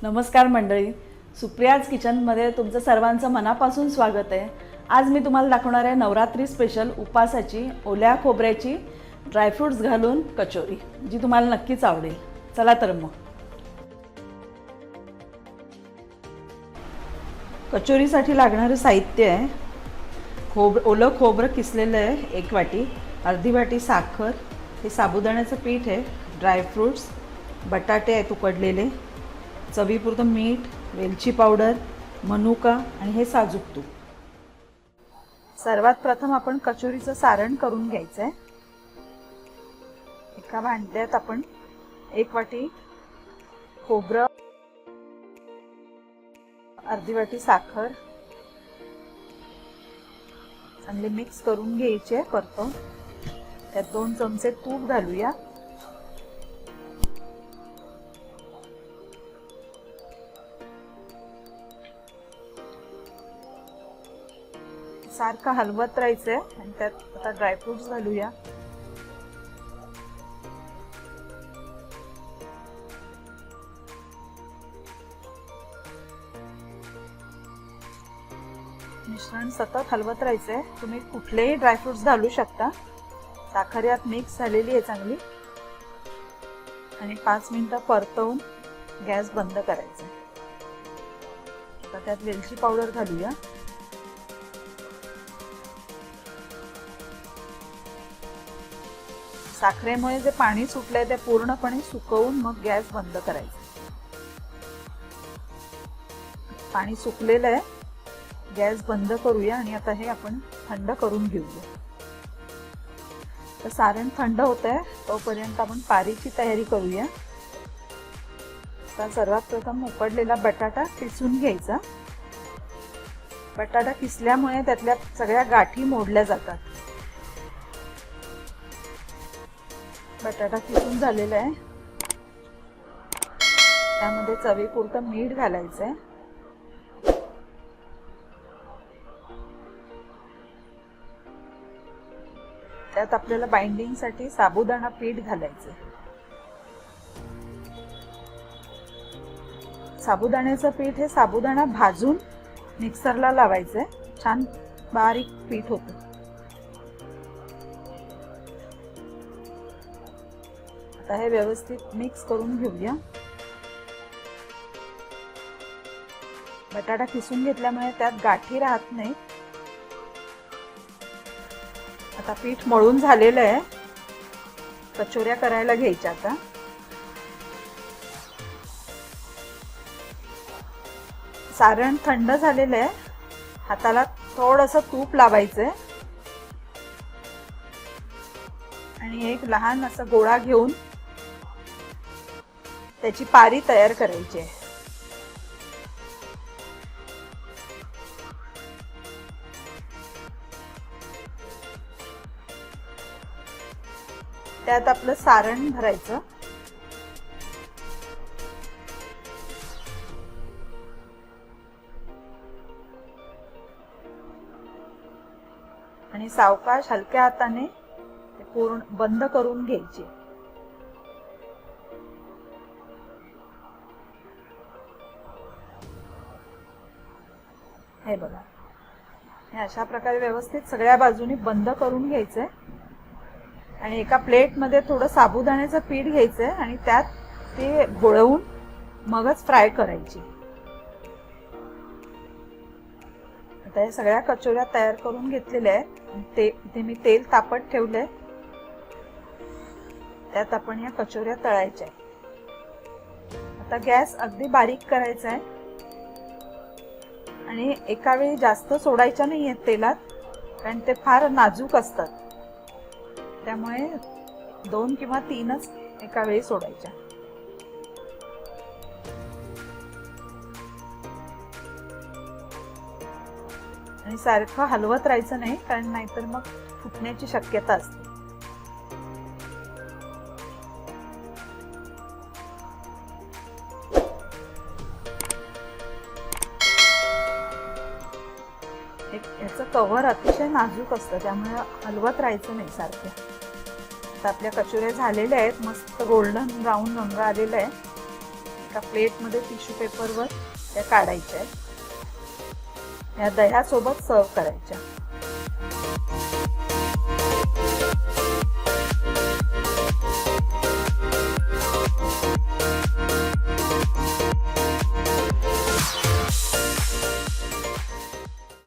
नमस्कार मंडळी, सुप्रियाज किचनमध्ये तुमचं सर्वांचं मनापासून स्वागत आहे। आज मी तुम्हाला दाखवणार आहे नवरात्री स्पेशल उपासाची ओल्या खोबऱ्याची ड्रायफ्रुट्स घालून कचोरी, जी तुम्हाला नक्कीच आवडेल। चला तर मग कचोरीसाठी लागणारे साहित्य आहे ओलं खोबरं किसलेलं आहे 1 वाटी, अर्धी वाटी साखर, हे साबुदाण्याचं पीठ आहे, ड्रायफ्रुट्स, बटाटे आहेत उकडलेले, चवीपुरतं मीठ, वेलची पावडर, मनुका आणि हे साजूक तूप। सर्वात प्रथम आपण कचोरीचं सारण करून घ्यायचं आहे। एका भांड्यात आपण 1 वाटी खोबरं, अर्धी वाटी साखर चांगले मिक्स करून घ्यायचे परतून। त्यात 2 चमचे तूप घालूया। सारखं हलवत राहायचंय आणि त्यात आता ड्रायफ्रुट्स घालूया। मिश्रण सतत हलवत राहायचंय। तुम्ही कुठलेही ड्रायफ्रुट्स घालू शकता। साखर यात मिक्स झालेली आहे चांगली आणि 5 मिनिटं परतवून गॅस बंद करायचा। आता त्यात वेलची पावडर घालूया। साखरेमुळे जे पाणी सुटलंय ते पूर्णपणे सुकवून मग गॅस बंद करायचा। पाणी सुकलेलं आहे, गॅस बंद करूया आणि आता हे आपण थंड करून घेऊया। तर सारण थंड होतंय तोपर्यंत आपण पारीची तयारी करूया। तर सर्वात प्रथम उकडलेला बटाटा किसून घ्यायचा। बटाटा किसल्यामुळे त्यातल्या सगळ्या गाठी मोडल्या जातात। बटाटा किसून झालेला आहे, त्यामध्ये चवीपुरतं मीठ घालायचंय। त्यात आपल्याला बाइंडिंगसाठी साबुदाणा पीठ घालायचं। साबुदाण्याचं पीठ हे साबुदाणा भाजून मिक्सरला लावायचंय, छान बारीक पीठ होतं। आता हे व्यवस्थित मिक्स करून घेऊया। बटाटा किसून घेतल्यामुळे त्यात गाठी राहत नाही। आता पीठ मळून झालेलं आहे, कचोऱ्या करायला घ्यायच्या। आता सारण थंड झालेलं आहे, हाताला थोडंसं तूप लावायचंय आणि एक लहान असा गोळा घेऊन त्याची पारी तयार करायची आहे। त्यात आपलं सारण भरायचं। आणि सावकाश हलक्या हाताने ते पूर्ण बंद करून घ्यायचे। हे बघा, हे अशा प्रकारे व्यवस्थित सगळ्या बाजूनी बंद करून घ्यायचंय आणि एका प्लेटमध्ये थोडं साबुदाण्याचं पीठ घ्यायचंय आणि त्यात ते घोळवून मगच फ्राय करायची। आता हे सगळ्या कचोऱ्या तयार करून घेतलेल्या आहेत। इथे मी तेल तापत ठेवलंय, त्यात आपण या कचोऱ्या तळायच्या आहेत। आता गॅस अगदी बारीक करायचा आहे आणि एका वेळी जास्त सोडायच्या नाहीयेत तेलात, कारण ते फार नाजूक असतात। त्यामुळे 2 किंवा 3च एका वेळी सोडायच्या। आणि सारखं हलवत राहायचं नाही, कारण नाहीतर मग फुटण्याची शक्यता असते। याचं कव्हर अतिशय नाजूक असतं, त्यामुळे हलवत राहायचं नाही सारखं। आता आपल्या कचोऱ्या झालेल्या आहेत, मस्त गोल्डन ब्राऊन रंग आलेला आहे। एका प्लेटमध्ये टिश्यू पेपरवर त्या काढायच्या. या दह्यासोबत सर्व करायच्या.